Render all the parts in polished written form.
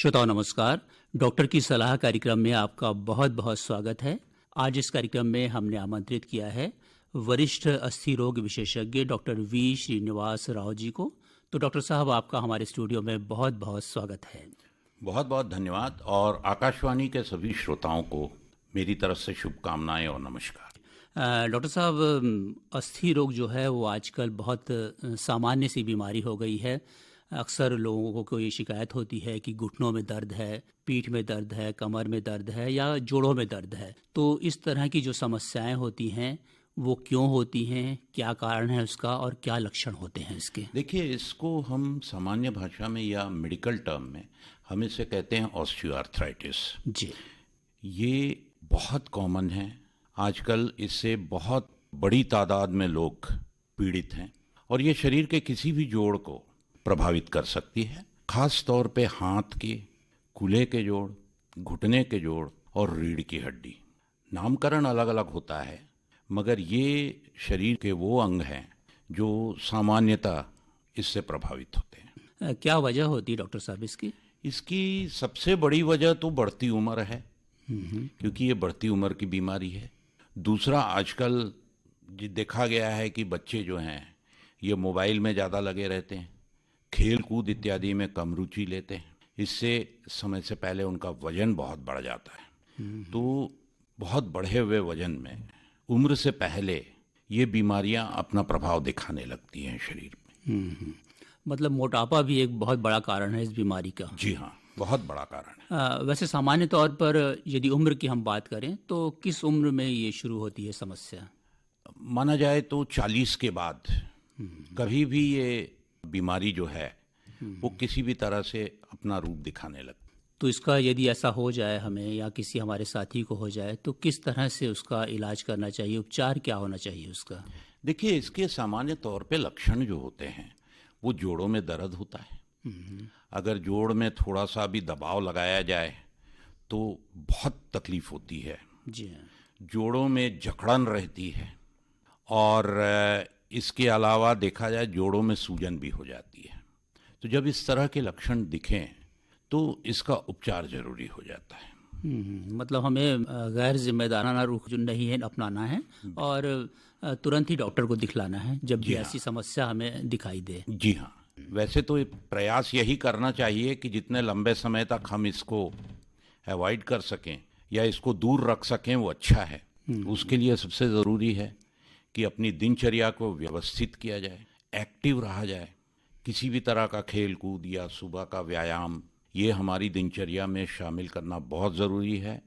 श्रोताओं नमस्कार। डॉक्टर की सलाह कार्यक्रम में आपका बहुत बहुत स्वागत है। आज इस कार्यक्रम में हमने आमंत्रित किया है वरिष्ठ अस्थि रोग विशेषज्ञ डॉक्टर वी श्रीनिवास राव जी को। तो डॉक्टर साहब, आपका हमारे स्टूडियो में बहुत बहुत स्वागत है। बहुत बहुत धन्यवाद और आकाशवाणी के सभी श्रोताओं को मेरी तरफ से शुभकामनाएं और नमस्कार। डॉक्टर साहब, अस्थि रोग जो है वो आजकल बहुत सामान्य सी बीमारी हो गई है। अक्सर लोगों को ये शिकायत होती है कि घुटनों में दर्द है, पीठ में दर्द है, कमर में दर्द है या जोड़ों में दर्द है। तो इस तरह की जो समस्याएं होती हैं वो क्यों होती हैं, क्या कारण है उसका और क्या लक्षण होते हैं इसके? देखिए, इसको हम सामान्य भाषा में या मेडिकल टर्म में हम इसे कहते हैं ऑस्टियोआर्थराइटिस। जी। ये बहुत कॉमन है। आजकल इससे बहुत बड़ी तादाद में लोग पीड़ित हैं और ये शरीर के किसी भी जोड़ को प्रभावित कर सकती है। खास तौर पे हाथ के, कूल्हे के जोड़, घुटने के जोड़ और रीढ़ की हड्डी। नामकरण अलग अलग होता है, मगर ये शरीर के वो अंग हैं जो सामान्यतः इससे प्रभावित होते हैं। क्या वजह होती है डॉक्टर साहब इसकी? इसकी सबसे बड़ी वजह तो बढ़ती उम्र है, क्योंकि ये बढ़ती उम्र की बीमारी है। दूसरा, आजकल देखा गया है कि बच्चे जो हैं ये मोबाइल में ज़्यादा लगे रहते हैं, खेल कूद इत्यादि में कम रुचि लेते हैं। इससे समय से पहले उनका वजन बहुत बढ़ जाता है। तो बहुत बढ़े हुए वजन में उम्र से पहले ये बीमारियां अपना प्रभाव दिखाने लगती हैं शरीर में। मतलब मोटापा भी एक बहुत बड़ा कारण है इस बीमारी का? जी हाँ, बहुत बड़ा कारण है। वैसे सामान्य तौर पर यदि उम्र की हम बात करें तो किस उम्र में ये शुरू होती है समस्या? माना जाए तो 40 के बाद कभी भी ये बीमारी जो है वो किसी भी तरह से अपना रूप दिखाने लगती। तो इसका यदि ऐसा हो जाए हमें या किसी हमारे साथी को हो जाए तो किस तरह से उसका इलाज करना चाहिए, उपचार क्या होना चाहिए उसका? देखिए, इसके सामान्य तौर पे लक्षण जो होते हैं वो जोड़ों में दर्द होता है। अगर जोड़ में थोड़ा सा भी दबाव लगाया जाए तो बहुत तकलीफ होती है। जी हाँ। जोड़ों में जकड़न रहती है और इसके अलावा देखा जाए जोड़ों में सूजन भी हो जाती है। तो जब इस तरह के लक्षण दिखें तो इसका उपचार जरूरी हो जाता है। मतलब हमें गैर जिम्मेदाराना रुख जो नहीं है अपनाना है और तुरंत ही डॉक्टर को दिखलाना है जब भी ऐसी समस्या हमें दिखाई दे। जी हाँ, वैसे तो प्रयास यही करना चाहिए कि जितने लंबे समय तक हम इसको अवॉइड कर सकें या इसको दूर रख सकें वो अच्छा है। उसके लिए सबसे ज़रूरी है कि अपनी दिनचर्या को व्यवस्थित किया जाए, एक्टिव रहा जाए। किसी भी तरह का खेल कूद या सुबह का व्यायाम ये हमारी दिनचर्या में शामिल करना बहुत ज़रूरी है।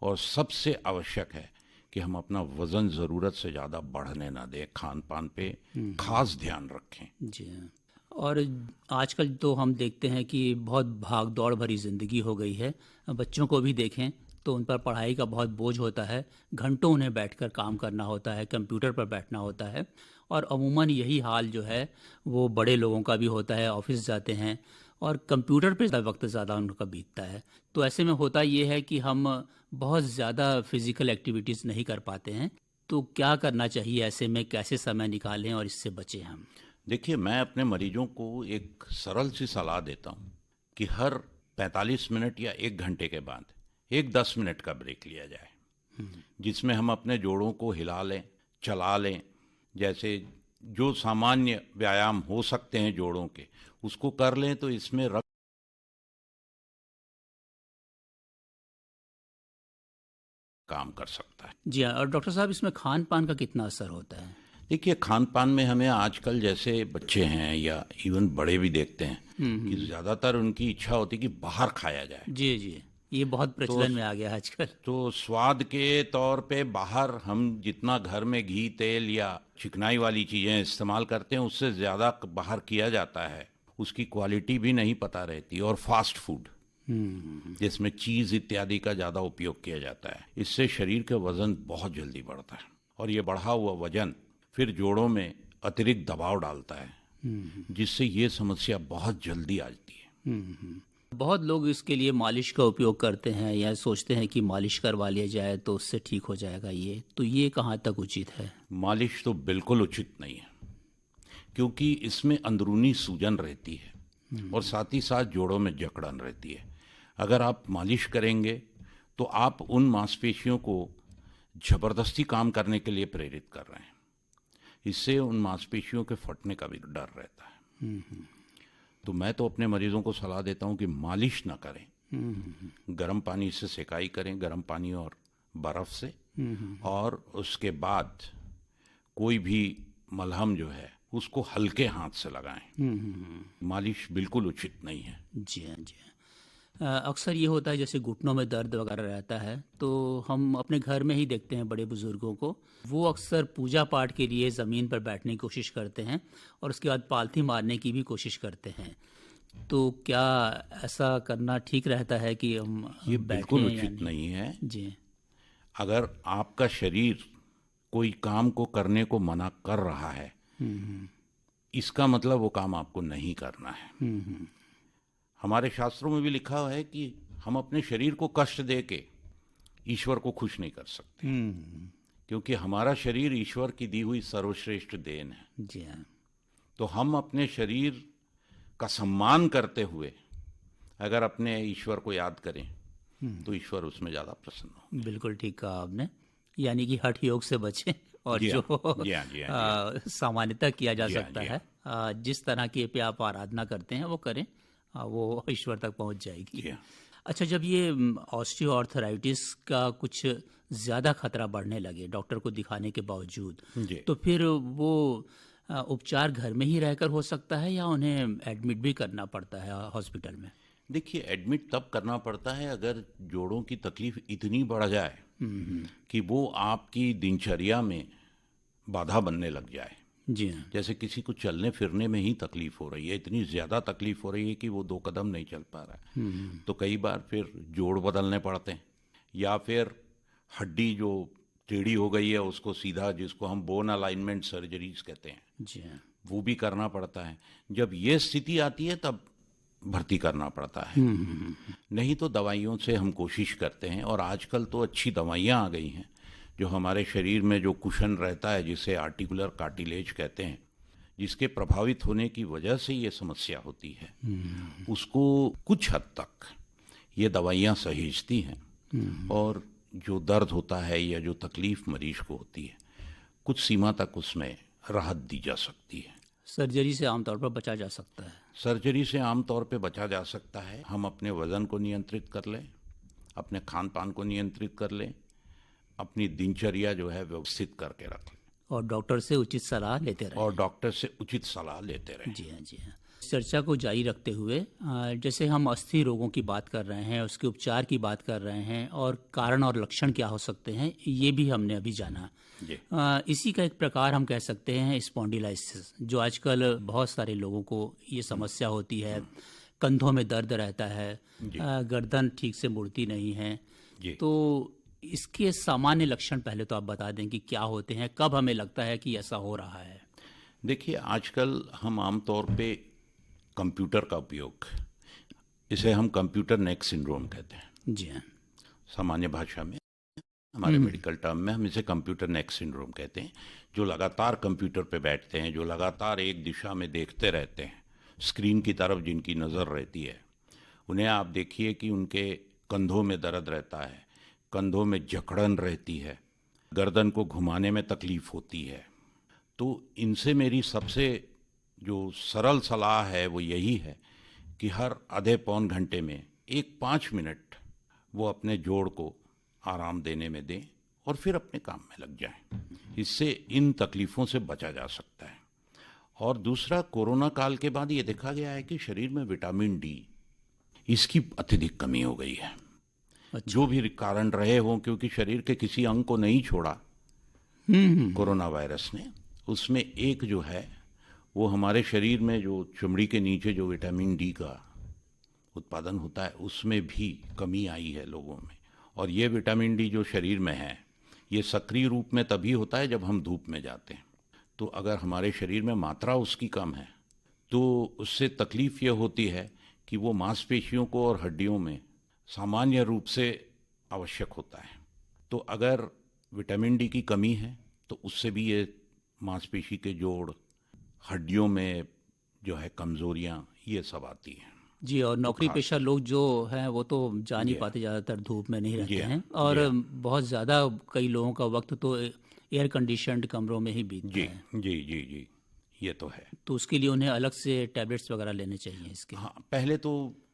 और सबसे आवश्यक है कि हम अपना वज़न ज़रूरत से ज़्यादा बढ़ने ना दें, खान पान पे खास ध्यान रखें। जी हाँ। और आजकल तो हम देखते हैं कि बहुत भाग दौड़ भरी ज़िंदगी हो गई है। बच्चों को भी देखें तो उन पर पढ़ाई का बहुत बोझ होता है, घंटों उन्हें बैठकर काम करना होता है, कंप्यूटर पर बैठना होता है। और अमूमन यही हाल जो है वो बड़े लोगों का भी होता है। ऑफिस जाते हैं और कंप्यूटर पर वक्त ज़्यादा उनका बीतता है। तो ऐसे में होता ये है कि हम बहुत ज़्यादा फिज़िकल एक्टिविटीज़ नहीं कर पाते हैं। तो क्या करना चाहिए ऐसे में, कैसे समय निकालें और इससे बचें हम? देखिए, मैं अपने मरीजों को एक सरल सी सलाह देता हूँ कि हर 45 मिनट या 1 घंटे के बाद एक 10 मिनट का ब्रेक लिया जाए, जिसमें हम अपने जोड़ों को हिला लें, चला लें। जैसे जो सामान्य व्यायाम हो सकते हैं जोड़ों के, उसको कर लें तो इसमें रक्त काम कर सकता है। जी हाँ। और डॉक्टर साहब, इसमें खान पान का कितना असर होता है? देखिए, खान पान में हमें आजकल जैसे बच्चे हैं या इवन बड़े भी देखते हैं कि ज़्यादातर उनकी इच्छा होती है कि बाहर खाया जाए। जी जी, ये बहुत प्रचलन में आ गया है आजकल। तो स्वाद के तौर पे बाहर हम जितना घर में घी, तेल या चिकनाई वाली चीज़ें इस्तेमाल करते हैं उससे ज़्यादा बाहर किया जाता है। उसकी क्वालिटी भी नहीं पता रहती। और फास्ट फूड जिसमें चीज़ इत्यादि का ज़्यादा उपयोग किया जाता है, इससे शरीर का वज़न बहुत जल्दी बढ़ता है और ये बढ़ा हुआ वज़न फिर जोड़ों में अतिरिक्त दबाव डालता है, जिससे ये समस्या बहुत जल्दी आती है। बहुत लोग इसके लिए मालिश का उपयोग करते हैं या सोचते हैं कि मालिश करवा लिया जाए तो उससे ठीक हो जाएगा। ये कहाँ तक उचित है? मालिश तो बिल्कुल उचित नहीं है, क्योंकि इसमें अंदरूनी सूजन रहती है और साथ ही साथ जोड़ों में जकड़न रहती है। अगर आप मालिश करेंगे तो आप उन मांसपेशियों को जबरदस्ती काम करने के लिए प्रेरित कर रहे हैं। इससे उन मांसपेशियों के फटने का भी डर रहता है। तो मैं तो अपने मरीजों को सलाह देता हूं कि मालिश ना करें, गर्म पानी से सेकाई करें, गर्म पानी और बर्फ से, और उसके बाद कोई भी मलहम जो है उसको हल्के हाथ से लगाएं। मालिश बिल्कुल उचित नहीं है। जी हाँ, जी हाँ। अक्सर ये होता है जैसे घुटनों में दर्द वगैरह रहता है तो हम अपने घर में ही देखते हैं बड़े बुजुर्गों को, वो अक्सर पूजा पाठ के लिए ज़मीन पर बैठने की कोशिश करते हैं और उसके बाद पालथी मारने की भी कोशिश करते हैं। तो क्या ऐसा करना ठीक रहता है कि हम ये बैठें बिल्कुल या उचित नहीं है। जी। अगर आपका शरीर कोई काम को करने को मना कर रहा है, इसका मतलब वो काम आपको नहीं करना है। हमारे शास्त्रों में भी लिखा हुआ है कि हम अपने शरीर को कष्ट दे के ईश्वर को खुश नहीं कर सकते, क्योंकि हमारा शरीर ईश्वर की दी हुई सर्वश्रेष्ठ देन है। जी हाँ, तो हम अपने शरीर का सम्मान करते हुए अगर अपने ईश्वर को याद करें तो ईश्वर उसमें ज़्यादा प्रसन्न हो। बिल्कुल ठीक कहा आपने। यानी कि हठ योग से बचें और जी जो हाँ, जी हाँ, जी हाँ, जी हाँ, सामान्यतः किया जा जी हाँ, सकता जी है, जिस तरह की पे आप आराधना करते हैं वो करें, वो ईश्वर तक पहुंच जाएगी। जी हाँ। अच्छा, जब ये ऑस्टियोआर्थराइटिस का कुछ ज़्यादा खतरा बढ़ने लगे डॉक्टर को दिखाने के बावजूद, जी। तो फिर वो उपचार घर में ही रहकर हो सकता है या उन्हें एडमिट भी करना पड़ता है हॉस्पिटल में? देखिए, एडमिट तब करना पड़ता है अगर जोड़ों की तकलीफ इतनी बढ़ जाए कि वो आपकी दिनचर्या में बाधा बनने लग जाए। जी हाँ। जैसे किसी को चलने फिरने में ही तकलीफ हो रही है, इतनी ज़्यादा तकलीफ हो रही है कि वो 2 कदम नहीं चल पा रहा है, तो कई बार फिर जोड़ बदलने पड़ते हैं, या फिर हड्डी जो टेढ़ी हो गई है उसको सीधा, जिसको हम बोन अलाइनमेंट सर्जरीज कहते हैं, जी हाँ। वो भी करना पड़ता है। जब ये स्थिति आती है तब भर्ती करना पड़ता है। नहीं तो दवाइयों से हम कोशिश करते हैं, और आजकल तो अच्छी दवाइयाँ आ गई हैं जो हमारे शरीर में जो कुशन रहता है, जिसे आर्टिकुलर कार्टिलेज कहते हैं, जिसके प्रभावित होने की वजह से ये समस्या होती है, उसको कुछ हद तक ये दवाइयाँ सहेजती हैं, और जो दर्द होता है या जो तकलीफ मरीज को होती है, कुछ सीमा तक उसमें राहत दी जा सकती है। सर्जरी से आमतौर पर बचा जा सकता है। सर्जरी से आमतौर पे बचा जा सकता है। हम अपने वज़न को नियंत्रित कर लें, अपने खान पान को नियंत्रित कर लें, अपनी दिनचर्या जो है व्यवस्थित करके रख लें, और डॉक्टर से उचित सलाह लेते रहें। और डॉक्टर से उचित सलाह लेते रहें। जी हाँ, जी हाँ। चर्चा को जारी रखते हुए जैसे हम अस्थि रोगों की बात कर रहे हैं, उसके उपचार की बात कर रहे हैं, और कारण और लक्षण क्या हो सकते हैं ये भी हमने अभी जाना। जी। इसी का एक प्रकार हम कह सकते हैं स्पॉन्डिलाइसिस, जो आजकल बहुत सारे लोगों को ये समस्या होती है। कंधों में दर्द रहता है, गर्दन ठीक से मुड़ती नहीं है। जी। तो इसके सामान्य लक्षण पहले तो आप बता दें कि क्या होते हैं, कब हमें लगता है कि ऐसा हो रहा है? देखिए, आजकल हम आमतौर पे कंप्यूटर का उपयोग, इसे हम कंप्यूटर नेक सिंड्रोम कहते हैं। जी हाँ। सामान्य भाषा में, हमारे मेडिकल टर्म में हम इसे कंप्यूटर नेक सिंड्रोम कहते हैं। जो लगातार कंप्यूटर पे बैठते हैं, जो लगातार एक दिशा में देखते रहते हैं, स्क्रीन की तरफ जिनकी नज़र रहती है, उन्हें आप देखिए कि उनके कंधों में दर्द रहता है, कंधों में जकड़न रहती है, गर्दन को घुमाने में तकलीफ होती है। तो इनसे मेरी सबसे जो सरल सलाह है वो यही है कि हर आधे पौन घंटे में 5 मिनट वो अपने जोड़ को आराम देने में दें और फिर अपने काम में लग जाएं। इससे इन तकलीफ़ों से बचा जा सकता है। और दूसरा, कोरोना काल के बाद ये देखा गया है कि शरीर में विटामिन डी, इसकी अत्यधिक कमी हो गई है। जो भी कारण रहे हों, क्योंकि शरीर के किसी अंग को नहीं छोड़ा कोरोना वायरस ने, उसमें एक जो है वो हमारे शरीर में जो चमड़ी के नीचे जो विटामिन डी का उत्पादन होता है, उसमें भी कमी आई है लोगों में। और ये विटामिन डी जो शरीर में है, ये सक्रिय रूप में तभी होता है जब हम धूप में जाते हैं। तो अगर हमारे शरीर में मात्रा उसकी कम है तो उससे तकलीफ ये होती है कि वो मांसपेशियों को और हड्डियों में सामान्य रूप से आवश्यक होता है। तो अगर विटामिन डी की कमी है तो उससे भी ये मांसपेशी के जोड़, हड्डियों में जो है कमज़ोरियाँ, ये सब आती हैं। जी, और नौकरी खास पेशा लोग जो हैं वो तो जा नहीं जी हाँ पाते, ज़्यादातर धूप में नहीं जी रहते हाँ हैं, और जी हाँ बहुत ज़्यादा कई लोगों का वक्त तो एयर कंडीशन्ड कमरों में ही बीतता जी है। जी जी जी, ये तो है। तो उसके लिए उन्हें अलग से टैबलेट्स वगैरह लेने चाहिए इसके। हाँ, पहले तो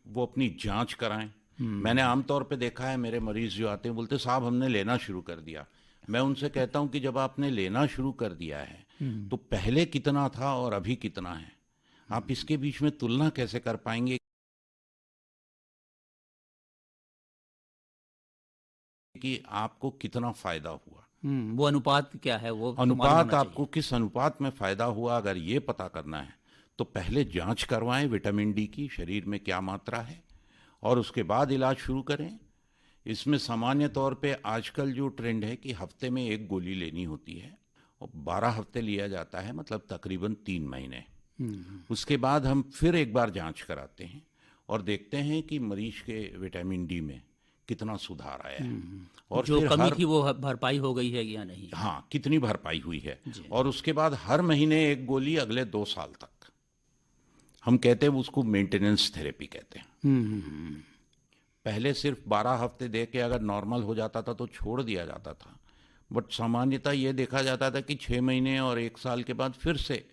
वो अपनी जांच कराएं। मैंने आमतौर पे देखा है, मेरे मरीज जो आते हैं बोलते साहब हमने लेना शुरू कर दिया। मैं उनसे कहता हूं कि जब आपने लेना शुरू कर दिया है तो पहले कितना था और अभी कितना है, आप इसके बीच में तुलना कैसे कर पाएंगे कि आपको कितना फायदा हुआ। वो अनुपात क्या है वो तो मालूम अनुपात होना आपको चाहिए। किस अनुपात में फायदा हुआ, अगर ये पता करना है तो पहले जांच करवाएं विटामिन डी की, शरीर में क्या मात्रा है, और उसके बाद इलाज शुरू करें। इसमें सामान्य तौर पे आजकल जो ट्रेंड है कि हफ्ते में एक गोली लेनी होती है और 12 हफ्ते लिया जाता है, मतलब तकरीबन 3 महीने। उसके बाद हम फिर एक बार जांच कराते हैं और देखते हैं कि मरीज के विटामिन डी में कितना सुधार आया है, और जो फिर कमी हर थी वो भरपाई हो गई है या नहीं। हाँ कितनी भरपाई हुई है। जी। और उसके बाद हर महीने एक गोली अगले 2 साल तक। हम कहते हैं उसको मेंटेनेंस थेरेपी कहते हैं। पहले सिर्फ 12 हफ्ते दे के अगर नॉर्मल हो जाता था तो छोड़ दिया जाता था, बट सामान्यतः ये देखा जाता था कि 6 महीने और 1 साल के बाद फिर से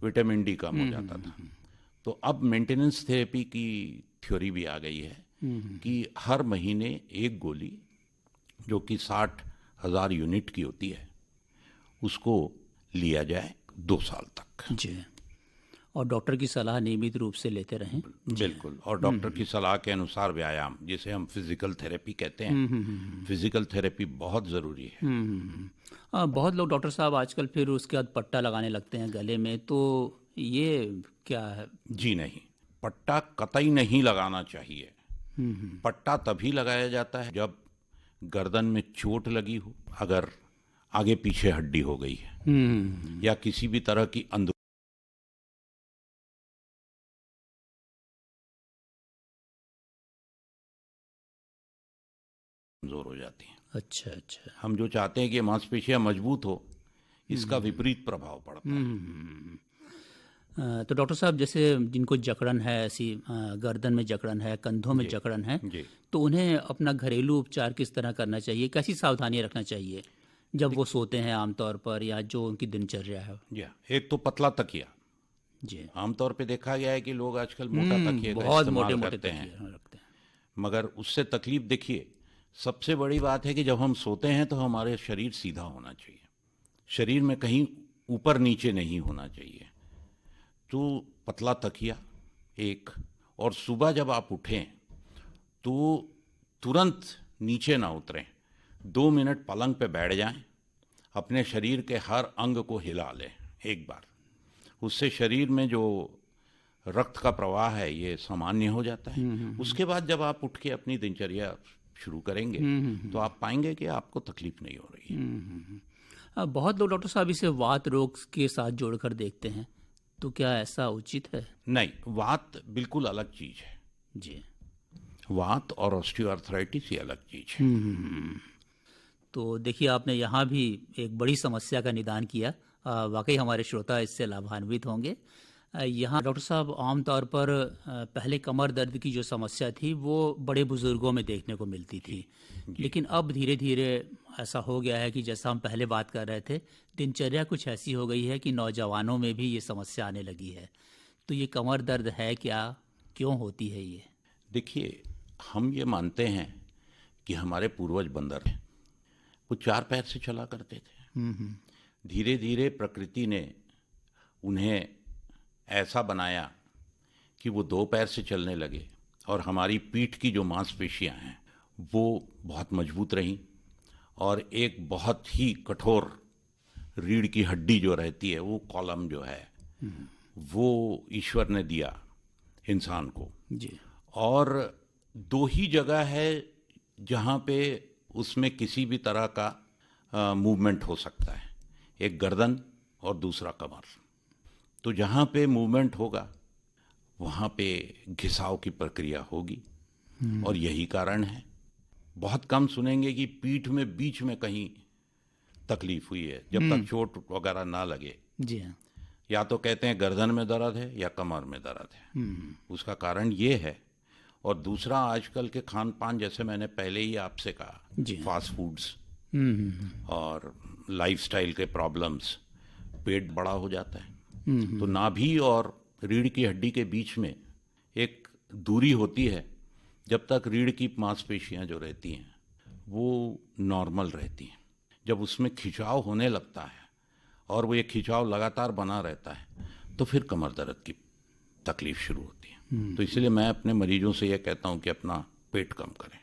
विटामिन डी कम हो जाता था। तो अब मेंटेनेंस थेरेपी की थ्योरी भी आ गई है कि हर महीने एक गोली, जो कि 60,000 यूनिट की होती है, उसको लिया जाए 2 साल तक। जी, और डॉक्टर की सलाह नियमित रूप से लेते रहें। जी। बिल्कुल, और डॉक्टर की सलाह के अनुसार व्यायाम, जिसे हम फिजिकल थेरेपी कहते हैं, फिजिकल थेरेपी बहुत ज़रूरी है। बहुत लोग डॉक्टर साहब आजकल फिर उसके बाद पट्टा लगाने लगते हैं गले में, तो ये क्या है? जी नहीं, पट्टा कतई नहीं लगाना चाहिए। पट्टा तभी लगाया जाता है जब गर्दन में चोट लगी हो, अगर आगे पीछे हड्डी हो गई है या किसी भी तरह की कमजोर हो जाती है। अच्छा अच्छा। हम जो चाहते हैं कि मांसपेशियां मजबूत हो, इसका विपरीत प्रभाव पड़ता है। तो डॉक्टर साहब, जैसे जिनको जकड़न है, ऐसी गर्दन में जकड़न है, कंधों में जी जकड़न है, जी तो उन्हें अपना घरेलू उपचार किस तरह करना चाहिए, कैसी सावधानियां रखना चाहिए जब वो सोते हैं आमतौर पर, या जो उनकी दिनचर्या है? जी हाँ, एक तो पतला तकिया। जी। आमतौर पे देखा गया है कि लोग आजकल मोटा तकिए का बहुत मोटे इस्तेमाल मोटे करते हैं, तकिए रखते हैं। मगर उससे तकलीफ देखिए। सबसे बड़ी बात है कि जब हम सोते हैं तो हमारे शरीर सीधा होना चाहिए, शरीर में कहीं ऊपर नीचे नहीं होना चाहिए। तो पतला तकिया एक, और सुबह जब आप उठें तो तुरंत नीचे ना उतरें, 2 मिनट पलंग पे बैठ जाएं, अपने शरीर के हर अंग को हिला लें एक बार। उससे शरीर में जो रक्त का प्रवाह है ये सामान्य हो जाता है। उसके बाद जब आप उठ के अपनी दिनचर्या शुरू करेंगे तो आप पाएंगे कि आपको तकलीफ नहीं हो रही है। बहुत लोग डॉक्टर साहब इसे वात रोग के साथ जोड़कर देखते हैं, तो क्या ऐसा उचित है? नहीं, वात बिल्कुल अलग चीज है। जी। वात और ऑस्टियोआर्थराइटिस ये अलग चीज है। तो देखिए, आपने यहाँ भी एक बड़ी समस्या का निदान किया। वाकई हमारे श्रोता इससे लाभान्वित होंगे। यहाँ डॉक्टर साहब, आमतौर पर पहले कमर दर्द की जो समस्या थी वो बड़े बुजुर्गों में देखने को मिलती थी, लेकिन अब धीरे धीरे ऐसा हो गया है कि जैसा हम पहले बात कर रहे थे, दिनचर्या कुछ ऐसी हो गई है कि नौजवानों में भी ये समस्या आने लगी है। तो ये कमर दर्द है क्या, क्यों होती है ये? देखिए, हम ये मानते हैं कि हमारे पूर्वज बंदर हैं, वो 4 पैर से चला करते थे। धीरे धीरे प्रकृति ने उन्हें ऐसा बनाया कि वो 2 पैर से चलने लगे, और हमारी पीठ की जो मांसपेशियां हैं वो बहुत मजबूत रहीं, और एक बहुत ही कठोर रीढ़ की हड्डी जो रहती है, वो कॉलम जो है वो ईश्वर ने दिया इंसान को। जी। और 2 ही जगह है जहाँ पे उसमें किसी भी तरह का मूवमेंट हो सकता है, एक गर्दन और दूसरा कमर। तो जहाँ पे मूवमेंट होगा वहाँ पे घिसाव की प्रक्रिया होगी, और यही कारण है। बहुत कम सुनेंगे कि पीठ में बीच में कहीं तकलीफ हुई है, जब तक चोट वगैरह ना लगे जी हाँ। या तो कहते हैं गर्दन में दर्द है या कमर में दर्द है। उसका कारण ये है। और दूसरा, आजकल के खान पान, जैसे मैंने पहले ही आपसे कहा, जी। फास्ट फूड्स और लाइफस्टाइल के प्रॉब्लम्स, पेट बड़ा हो जाता है। तो नाभि और रीढ़ की हड्डी के बीच में एक दूरी होती है, जब तक रीढ़ की मांसपेशियां जो रहती हैं वो नॉर्मल रहती हैं। जब उसमें खिंचाव होने लगता है और वो ये खिंचाव लगातार बना रहता है, तो फिर कमर दर्द की तकलीफ शुरू होती है। तो इसलिए मैं अपने मरीजों से ये कहता हूँ कि अपना पेट कम करें।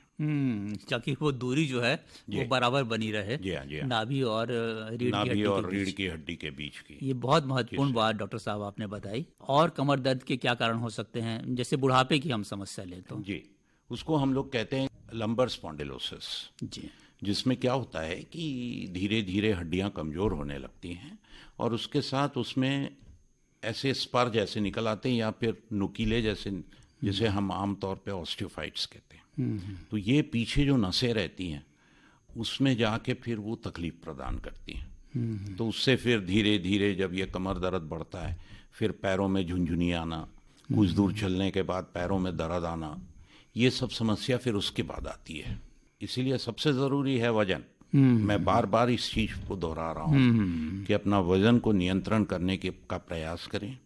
ताकि वो दूरी जो है वो बराबर बनी रहे, जी हाँ, जी हाँ। नाभि और रीढ़ की नाभि हड्डी और के रीढ़ बीच। की हड्डी के बीच की। ये बहुत महत्वपूर्ण बात डॉक्टर साहब आपने बताई। और कमर दर्द के क्या कारण हो सकते हैं, जैसे बुढ़ापे की हम समस्या लें तो? जी, उसको हम लोग कहते हैं लंबर स्पॉन्डिलोसिस, जी। जिसमें क्या होता है कि धीरे धीरे हड्डियां कमज़ोर होने लगती हैं और उसके साथ उसमें ऐसे स्पर जैसे निकल आते हैं, या फिर नुकीले जैसे, जिसे हम आमतौर पे ऑस्टियोफाइट्स कहते हैं। तो ये पीछे जो नसें रहती हैं उसमें जाके फिर वो तकलीफ प्रदान करती हैं। तो उससे फिर धीरे धीरे जब ये कमर दर्द बढ़ता है, फिर पैरों में झुनझुनी आना, कुछ दूर चलने के बाद पैरों में दर्द आना, ये सब समस्या फिर उसके बाद आती है। इसीलिए सबसे ज़रूरी है वजन। मैं बार बार इस चीज़ को दोहरा रहा हूँ कि अपना वजन को नियंत्रण करने का प्रयास करें।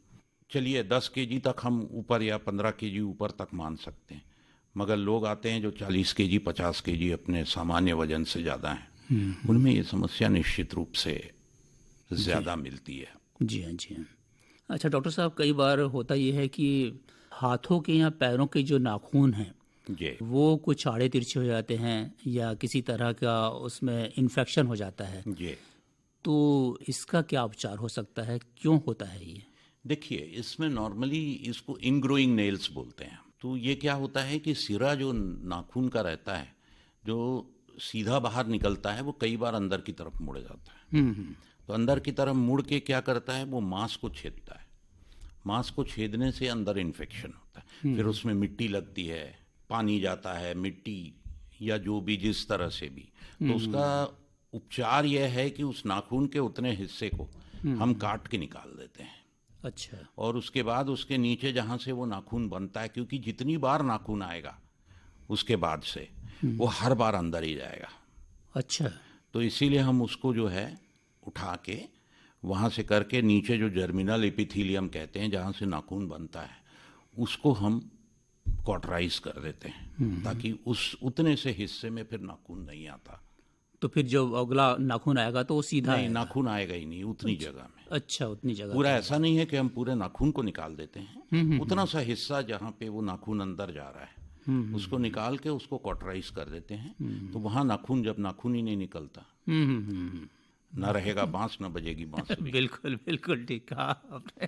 चलिए 10 केजी तक हम ऊपर या 15 केजी ऊपर तक मान सकते हैं, मगर लोग आते हैं जो 40 केजी 50 केजी अपने सामान्य वजन से ज़्यादा हैं, उनमें ये समस्या निश्चित रूप से ज़्यादा मिलती है। जी हाँ, जी हाँ। अच्छा डॉक्टर साहब, कई बार होता ये है कि हाथों के या पैरों के जो नाखून हैं जी वो कुछ आड़े तिरछे हो जाते हैं, या किसी तरह का उसमें इन्फेक्शन हो जाता है, जी। तो इसका क्या उपचार हो सकता है, क्यों होता है ये? देखिए, इसमें नॉर्मली इसको इनग्रोइंग नेल्स बोलते हैं। तो ये क्या होता है कि सिरा जो नाखून का रहता है, जो सीधा बाहर निकलता है, वो कई बार अंदर की तरफ मुड़ जाता है। तो अंदर की तरफ मुड़ के क्या करता है, वो मांस को छेदता है। मांस को छेदने से अंदर इन्फेक्शन होता है, फिर उसमें मिट्टी लगती है, पानी जाता है, मिट्टी या जो भी जिस तरह से भी। तो उसका उपचार यह है कि उस नाखून के उतने हिस्से को हम काट के निकाल देते हैं। अच्छा। और उसके बाद उसके नीचे जहाँ से वो नाखून बनता है, क्योंकि जितनी बार नाखून आएगा उसके बाद से वो हर बार अंदर ही जाएगा। अच्छा। तो इसीलिए हम उसको जो है उठा के वहाँ से करके नीचे जो जर्मिनल एपिथेलियम कहते हैं, जहाँ से नाखून बनता है, उसको हम कॉटराइज कर देते हैं, ताकि उस उतने से हिस्से में फिर नाखून नहीं आता। तो फिर जो अगला नाखून आएगा तो वो सीधा नहीं, आएगा? नाखून आएगा ही नहीं उतनी जगह में। अच्छा, उतनी जगह पूरा ऐसा नहीं है कि हम पूरे नाखून को निकाल देते हैं, उतना सा हिस्सा जहाँ पे वो नाखून अंदर जा रहा है उसको निकाल के उसको कॉटराइज कर देते हैं। तो वहाँ नाखून, जब नाखून ही नहीं निकलता, ना रहेगा बांस, ना बजेगी बांसुरी। बिल्कुल बिल्कुल ठीक कहा आपने।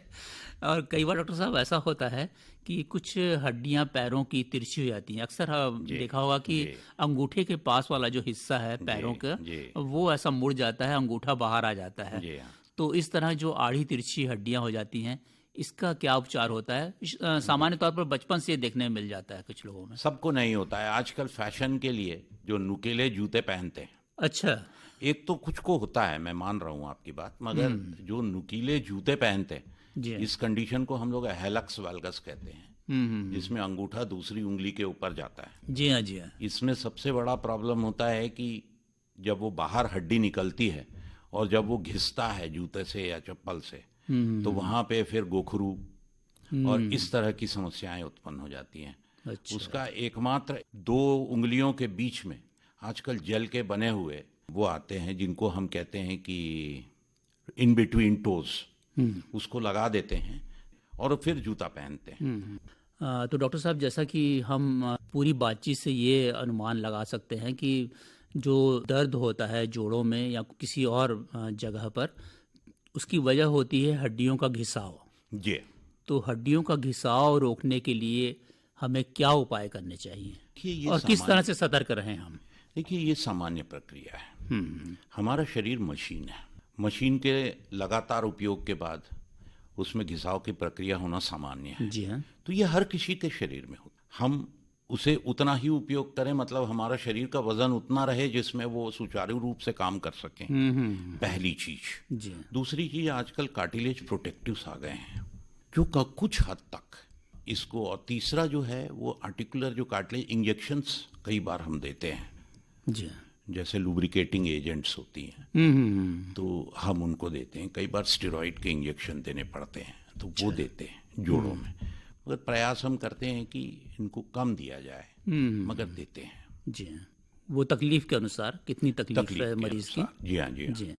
और कई बार डॉक्टर साहब ऐसा होता है कि कुछ हड्डियां पैरों की तिरछी हो जाती हैं। अक्सर देखा होगा कि अंगूठे के पास वाला जो हिस्सा है पैरों का, वो ऐसा मुड़ जाता है, अंगूठा बाहर आ जाता है। जी हाँ। तो इस तरह जो आड़ी तिरछी हड्डियां हो जाती हैं, इसका क्या उपचार होता है? सामान्य तौर पर बचपन से ये देखने में मिल जाता है कुछ लोगों में। सबको नहीं होता है। आजकल फैशन के लिए जो नुकीले जूते पहनते हैं, अच्छा। एक तो कुछ को होता है, मैं मान रहा हूँ आपकी बात, मगर जो नुकीले जूते पहनते हैं, जी। इस कंडीशन को हम लोग हेलक्स वैल्गस कहते हैं, जिसमें अंगूठा दूसरी उंगली के ऊपर जाता है। जी हाँ, जी हाँ। इसमें सबसे बड़ा प्रॉब्लम होता है कि जब वो बाहर हड्डी निकलती है और जब वो घिसता है जूते से या चप्पल से, तो वहाँ पे फिर गोखरू और इस तरह की समस्याएं उत्पन्न हो जाती हैं। अच्छा। उसका एकमात्र 2 उंगलियों के बीच में आजकल जेल के बने हुए वो आते हैं, जिनको हम कहते हैं कि इन बिटवीन टोज, उसको लगा देते हैं और फिर जूता पहनते हैं। तो डॉक्टर साहब, जैसा कि हम पूरी बातचीत से ये अनुमान लगा सकते हैं कि जो दर्द होता है जोड़ों में या किसी और जगह पर, उसकी वजह होती है हड्डियों का घिसाव। जी। तो हड्डियों का घिसाव रोकने के लिए हमें क्या उपाय करने चाहिए ये और किस तरह से सतर्क रहें हम? देखिए, ये सामान्य प्रक्रिया है। हमारा शरीर मशीन है। मशीन के लगातार उपयोग के बाद उसमें घिसाव की प्रक्रिया होना सामान्य है। जी हाँ। तो ये हर किसी के शरीर में होता। हम उसे उतना ही उपयोग करें, मतलब हमारा शरीर का वजन उतना रहे जिसमें वो सुचारू रूप से काम कर सकें। पहली चीज। जी। दूसरी चीज, आजकल कार्टिलेज प्रोटेक्टिव्स आ गए हैं जो कुछ हद तक इसको, और तीसरा जो है वो आर्टिकुलर जो कार्टिलेज इंजेक्शंस कई बार हम देते हैं, जी। जैसे लुब्रिकेटिंग एजेंट्स होती हैं, तो हम उनको देते हैं। कई बार स्टेरॉइड के इंजेक्शन देने पड़ते हैं, तो वो देते हैं जोड़ों में। मगर प्रयास हम करते हैं कि इनको कम दिया जाए, मगर देते हैं। जी। वो तकलीफ के अनुसार, कितनी तकलीफ तकलीफ है के मरीज की। अनुसार। जी हाँ, जी हाँ। जी।